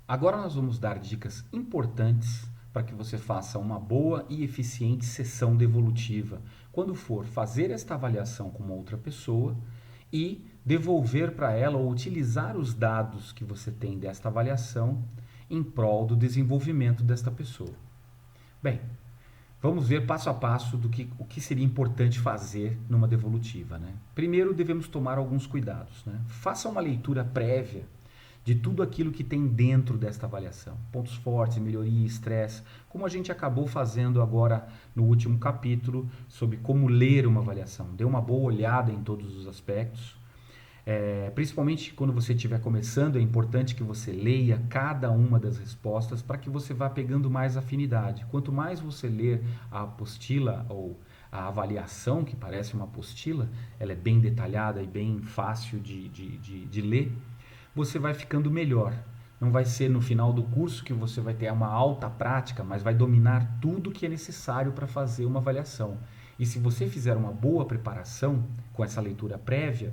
Agora nós vamos dar dicas importantes para que você faça uma boa e eficiente sessão devolutiva quando for fazer esta avaliação com uma outra pessoa e devolver para ela ou utilizar os dados que você tem desta avaliação em prol do desenvolvimento desta pessoa. Bem, vamos ver passo a passo o que seria importante fazer numa devolutiva, né? Primeiro, devemos tomar alguns cuidados, né? Faça uma leitura prévia de tudo aquilo que tem dentro desta avaliação. Pontos fortes, melhoria, estresse, como a gente acabou fazendo agora no último capítulo sobre como ler uma avaliação. Dê uma boa olhada em todos os aspectos. Principalmente quando você estiver começando, é importante que você leia cada uma das respostas para que você vá pegando mais afinidade. Quanto mais você ler a apostila ou a avaliação, que parece uma apostila, ela é bem detalhada e bem fácil de ler, você vai ficando melhor. Não vai ser no final do curso que você vai ter uma alta prática, mas vai dominar tudo que é necessário para fazer uma avaliação. E se você fizer uma boa preparação com essa leitura prévia,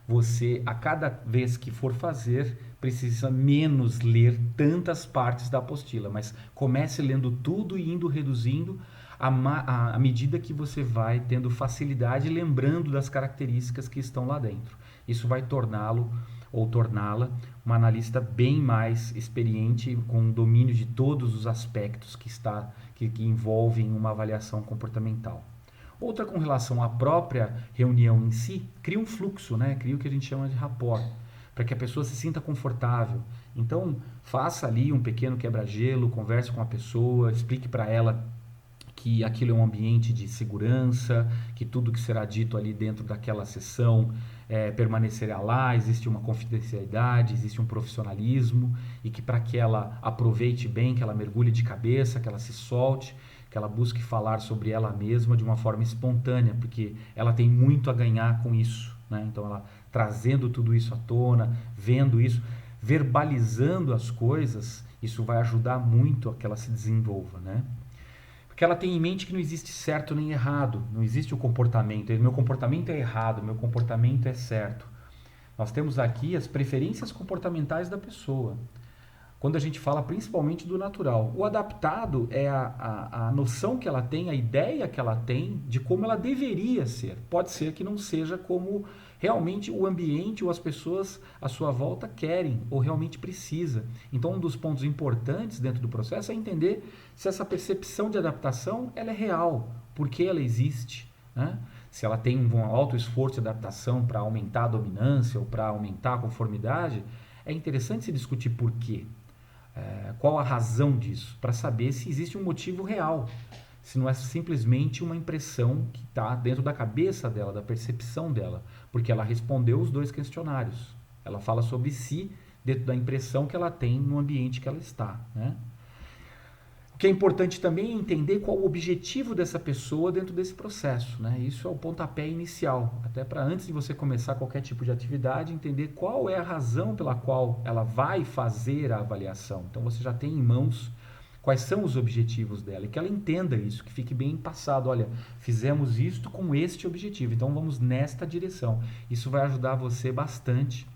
você, a cada vez que for fazer, precisa menos ler tantas partes da apostila, mas comece lendo tudo e indo reduzindo à medida que você vai tendo facilidade, lembrando das características que estão lá dentro. Isso vai torná-lo ou torná-la uma analista bem mais experiente, com domínio de todos os aspectos que envolvem uma avaliação comportamental. Outra, com relação à própria reunião em si, cria um fluxo, né? Cria o que a gente chama de rapport, para que a pessoa se sinta confortável. Então, faça ali um pequeno quebra-gelo, converse com a pessoa, explique para ela que aquilo é um ambiente de segurança, que tudo que será dito ali dentro daquela sessão permanecerá lá, existe uma confidencialidade, existe um profissionalismo, e que para que ela aproveite bem, que ela mergulhe de cabeça, que ela se solte, que ela busque falar sobre ela mesma de uma forma espontânea, porque ela tem muito a ganhar com isso, né? Então, ela trazendo tudo isso à tona, vendo isso, verbalizando as coisas, isso vai ajudar muito a que ela se desenvolva, né? Porque ela tem em mente que não existe certo nem errado, não existe o comportamento. Meu comportamento é errado, meu comportamento é certo. Nós temos aqui as preferências comportamentais da pessoa. Quando a gente fala principalmente do natural. O adaptado é a noção que ela tem, a ideia que ela tem de como ela deveria ser. Pode ser que não seja como realmente o ambiente ou as pessoas à sua volta querem ou realmente precisa. Então, um dos pontos importantes dentro do processo é entender se essa percepção de adaptação ela é real, por que ela existe, né? Se ela tem um alto esforço de adaptação para aumentar a dominância ou para aumentar a conformidade, é interessante se discutir por quê. Qual a razão disso? Para saber se existe um motivo real, se não é simplesmente uma impressão que está dentro da cabeça dela, da percepção dela, porque ela respondeu os 2 questionários. Ela fala sobre si dentro da impressão que ela tem no ambiente que ela está, né? O que é importante também é entender qual o objetivo dessa pessoa dentro desse processo, né? Isso é o pontapé inicial, até para antes de você começar qualquer tipo de atividade, entender qual é a razão pela qual ela vai fazer a avaliação. Então você já tem em mãos quais são os objetivos dela e que ela entenda isso, que fique bem passado. Olha, fizemos isto com este objetivo, então vamos nesta direção. Isso vai ajudar você bastante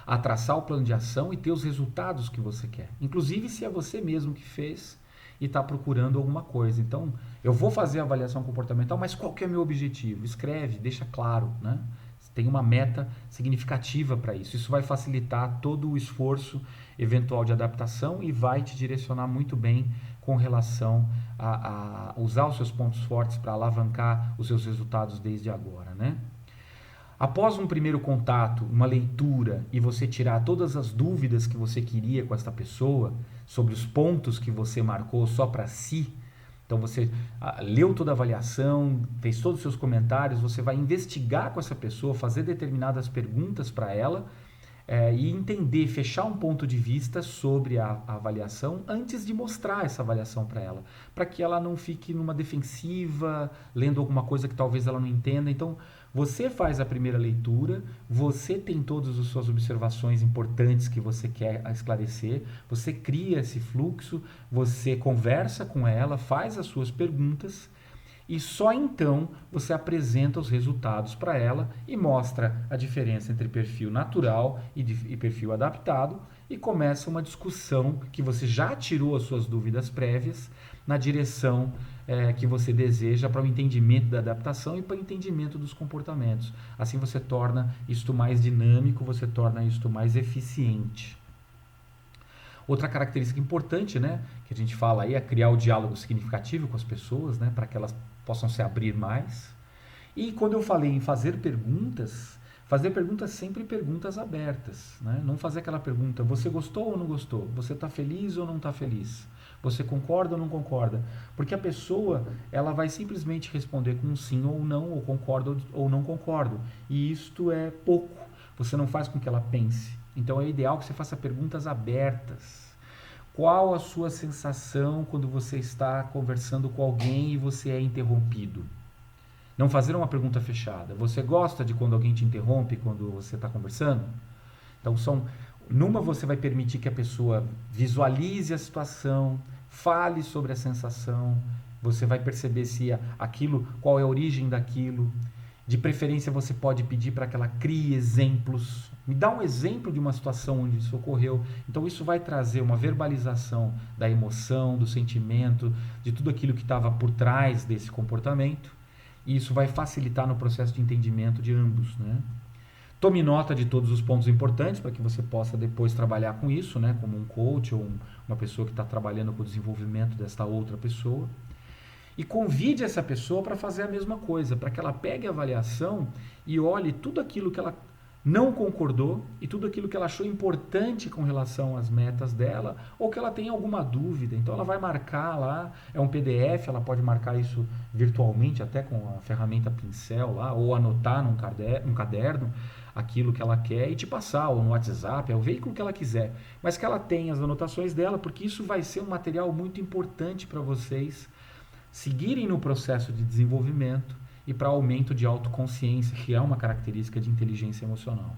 a traçar o plano de ação e ter os resultados que você quer. Inclusive se é você mesmo que fez e está procurando alguma coisa. Então, eu vou fazer a avaliação comportamental, mas qual que é o meu objetivo? Escreve, deixa claro, né? Tem uma meta significativa para isso. Isso vai facilitar todo o esforço eventual de adaptação e vai te direcionar muito bem com relação a usar os seus pontos fortes para alavancar os seus resultados desde agora, né? Após um primeiro contato, uma leitura e você tirar todas as dúvidas que você queria com esta pessoa, sobre os pontos que você marcou só para si, então você leu toda a avaliação, fez todos os seus comentários, você vai investigar com essa pessoa, fazer determinadas perguntas para ela e entender, fechar um ponto de vista sobre a avaliação antes de mostrar essa avaliação para ela, para que ela não fique numa defensiva, lendo alguma coisa que talvez ela não entenda. Então, você faz a primeira leitura, você tem todas as suas observações importantes que você quer esclarecer, você cria esse fluxo, você conversa com ela, faz as suas perguntas e só então você apresenta os resultados para ela e mostra a diferença entre perfil natural e perfil adaptado e começa uma discussão que você já tirou as suas dúvidas prévias na direção que você deseja para o entendimento da adaptação e para o entendimento dos comportamentos. Assim você torna isto mais dinâmico, você torna isto mais eficiente. Outra característica importante, né, que a gente fala aí é criar o diálogo significativo com as pessoas, né, para que elas possam se abrir mais. E quando eu falei em fazer perguntas sempre perguntas abertas, né? Não fazer aquela pergunta, você gostou ou não gostou? Você está feliz ou não está feliz? Você concorda ou não concorda? Porque a pessoa, ela vai simplesmente responder com sim ou não, ou concordo ou não concordo. E isto é pouco. Você não faz com que ela pense. Então é ideal que você faça perguntas abertas. Qual a sua sensação quando você está conversando com alguém e você é interrompido? Não fazer uma pergunta fechada. Você gosta de quando alguém te interrompe quando você está conversando? Então, numa você vai permitir que a pessoa visualize a situação, fale sobre a sensação, você vai perceber se aquilo, qual é a origem daquilo. De preferência, você pode pedir para que ela crie exemplos. Me dá um exemplo de uma situação onde isso ocorreu. Então, isso vai trazer uma verbalização da emoção, do sentimento, de tudo aquilo que estava por trás desse comportamento. E isso vai facilitar no processo de entendimento de ambos, né? Tome nota de todos os pontos importantes para que você possa depois trabalhar com isso, né? Como um coach ou uma pessoa que está trabalhando com o desenvolvimento desta outra pessoa. E convide essa pessoa para fazer a mesma coisa, para que ela pegue a avaliação e olhe tudo aquilo que ela não concordou e tudo aquilo que ela achou importante com relação às metas dela, ou que ela tem alguma dúvida. Então ela vai marcar lá, é um PDF, ela pode marcar isso virtualmente, até com a ferramenta pincel lá, ou anotar num caderno aquilo que ela quer e te passar, ou no WhatsApp, é o veículo que ela quiser. Mas que ela tenha as anotações dela, porque isso vai ser um material muito importante para vocês seguirem no processo de desenvolvimento e para aumento de autoconsciência, que é uma característica de inteligência emocional.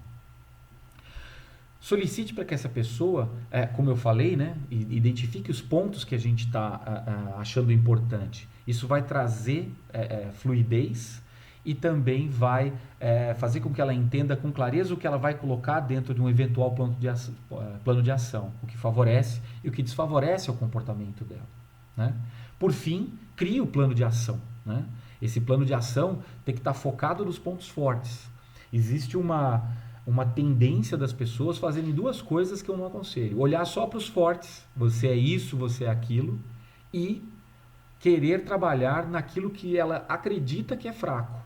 Solicite para que essa pessoa, como eu falei, né, identifique os pontos que a gente está achando importante. Isso vai trazer fluidez e também vai fazer com que ela entenda com clareza o que ela vai colocar dentro de um eventual plano de ação, o que favorece e o que desfavorece o comportamento dela, né? Por fim, crie o plano de ação, né? Esse plano de ação tem que estar focado nos pontos fortes. Existe uma tendência das pessoas fazerem duas coisas que eu não aconselho. Olhar só para os fortes, você é isso, você é aquilo, e querer trabalhar naquilo que ela acredita que é fraco.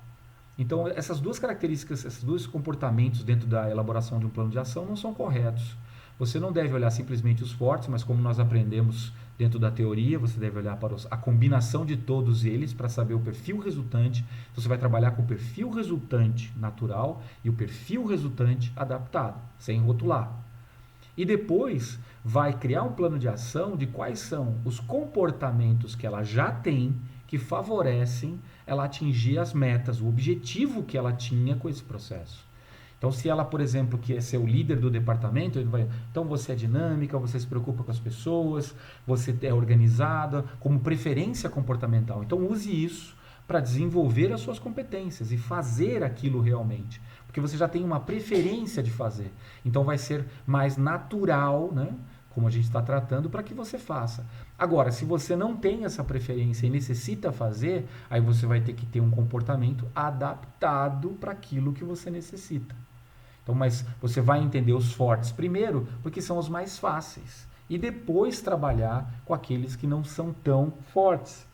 Então, essas duas características, esses dois comportamentos dentro da elaboração de um plano de ação não são corretos. Você não deve olhar simplesmente os fortes, mas como nós aprendemos dentro da teoria, você deve olhar para a combinação de todos eles para saber o perfil resultante. Então, você vai trabalhar com o perfil resultante natural e o perfil resultante adaptado, sem rotular. E depois vai criar um plano de ação de quais são os comportamentos que ela já tem que favorecem ela atingir as metas, o objetivo que ela tinha com esse processo. Então, se ela, por exemplo, quer ser o líder do departamento, então você é dinâmica, você se preocupa com as pessoas, você é organizada, como preferência comportamental. Então, use isso para desenvolver as suas competências e fazer aquilo realmente. Porque você já tem uma preferência de fazer. Então, vai ser mais natural, né? Como a gente está tratando, para que você faça. Agora, se você não tem essa preferência e necessita fazer, aí você vai ter que ter um comportamento adaptado para aquilo que você necessita. Então, mas você vai entender os fortes primeiro, porque são os mais fáceis. E depois trabalhar com aqueles que não são tão fortes.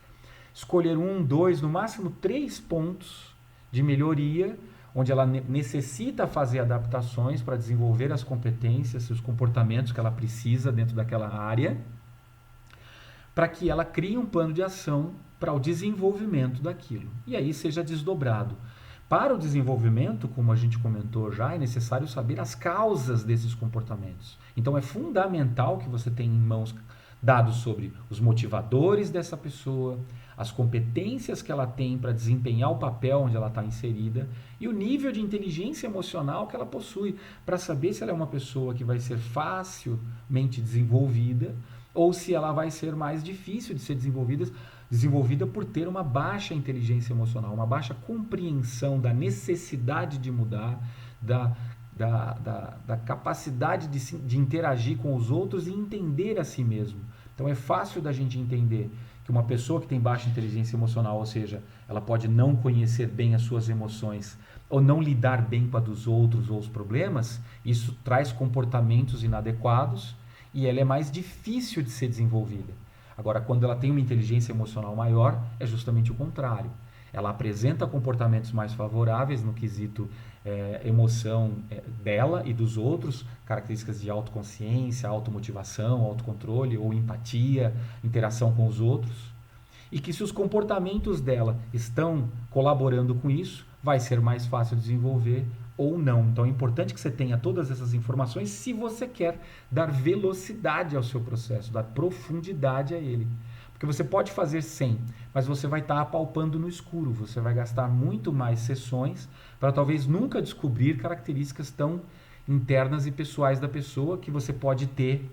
Escolher 1, 2, no máximo 3 pontos de melhoria, onde ela necessita fazer adaptações para desenvolver as competências e os comportamentos que ela precisa dentro daquela área, para que ela crie um plano de ação para o desenvolvimento daquilo. E aí seja desdobrado. Para o desenvolvimento, como a gente comentou já, é necessário saber as causas desses comportamentos. Então é fundamental que você tenha em mãos dados sobre os motivadores dessa pessoa, as competências que ela tem para desempenhar o papel onde ela está inserida e o nível de inteligência emocional que ela possui para saber se ela é uma pessoa que vai ser facilmente desenvolvida ou se ela vai ser mais difícil de ser desenvolvida por ter uma baixa inteligência emocional, uma baixa compreensão da necessidade de mudar, da capacidade de interagir com os outros e entender a si mesmo. Então é fácil da gente entender que uma pessoa que tem baixa inteligência emocional, ou seja, ela pode não conhecer bem as suas emoções ou não lidar bem com a dos outros ou os problemas, isso traz comportamentos inadequados e ela é mais difícil de ser desenvolvida. Agora, quando ela tem uma inteligência emocional maior, é justamente o contrário. Ela apresenta comportamentos mais favoráveis no quesito emoção dela e dos outros, características de autoconsciência, automotivação, autocontrole ou empatia, interação com os outros. E que se os comportamentos dela estão colaborando com isso, vai ser mais fácil desenvolver ou não. Então é importante que você tenha todas essas informações se você quer dar velocidade ao seu processo, dar profundidade a ele. Porque você pode fazer 100, mas você vai estar apalpando no escuro. Você vai gastar muito mais sessões para talvez nunca descobrir características tão internas e pessoais da pessoa que você pode ter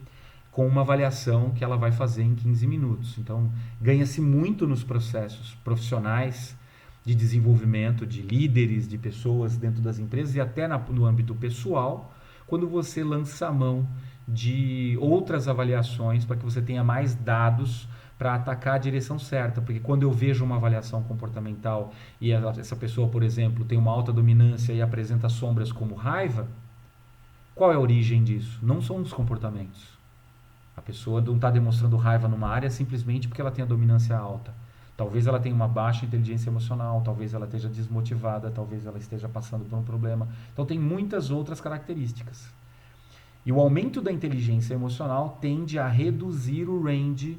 com uma avaliação que ela vai fazer em 15 minutos. Então, ganha-se muito nos processos profissionais de desenvolvimento de líderes, de pessoas dentro das empresas e até no âmbito pessoal, quando você lança a mão de outras avaliações para que você tenha mais dados para atacar a direção certa, porque quando eu vejo uma avaliação comportamental e essa pessoa, por exemplo, tem uma alta dominância e apresenta sombras como raiva, qual é a origem disso? Não são os comportamentos. A pessoa não está demonstrando raiva numa área simplesmente porque ela tem a dominância alta. Talvez ela tenha uma baixa inteligência emocional, talvez ela esteja desmotivada, talvez ela esteja passando por um problema. Então tem muitas outras características. E o aumento da inteligência emocional tende a reduzir o range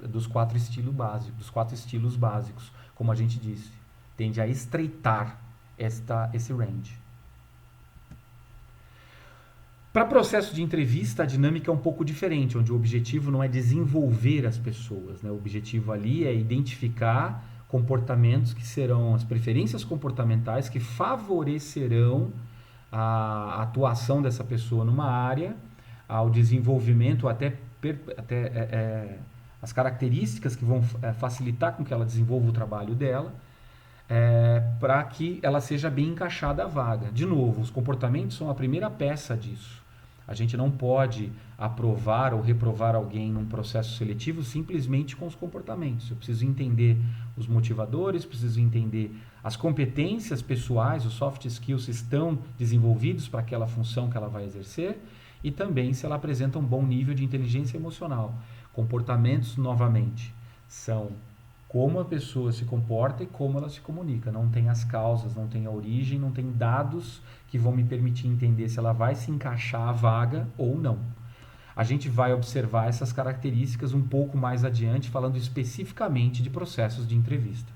dos quatro estilos básicos, como a gente disse. Tende a estreitar esse range. Para processo de entrevista, a dinâmica é um pouco diferente, onde o objetivo não é desenvolver as pessoas, né? O objetivo ali é identificar comportamentos que serão as preferências comportamentais que favorecerão a atuação dessa pessoa numa área, ao desenvolvimento, até as características que vão facilitar com que ela desenvolva o trabalho dela, para que ela seja bem encaixada à vaga. De novo, os comportamentos são a primeira peça disso. A gente não pode aprovar ou reprovar alguém num processo seletivo simplesmente com os comportamentos. Eu preciso entender os motivadores, preciso entender as competências pessoais, os soft skills estão desenvolvidos para aquela função que ela vai exercer e também se ela apresenta um bom nível de inteligência emocional. Comportamentos, novamente, são como a pessoa se comporta e como ela se comunica. Não tem as causas, não tem a origem, não tem dados que vão me permitir entender se ela vai se encaixar à vaga ou não. A gente vai observar essas características um pouco mais adiante, falando especificamente de processos de entrevista.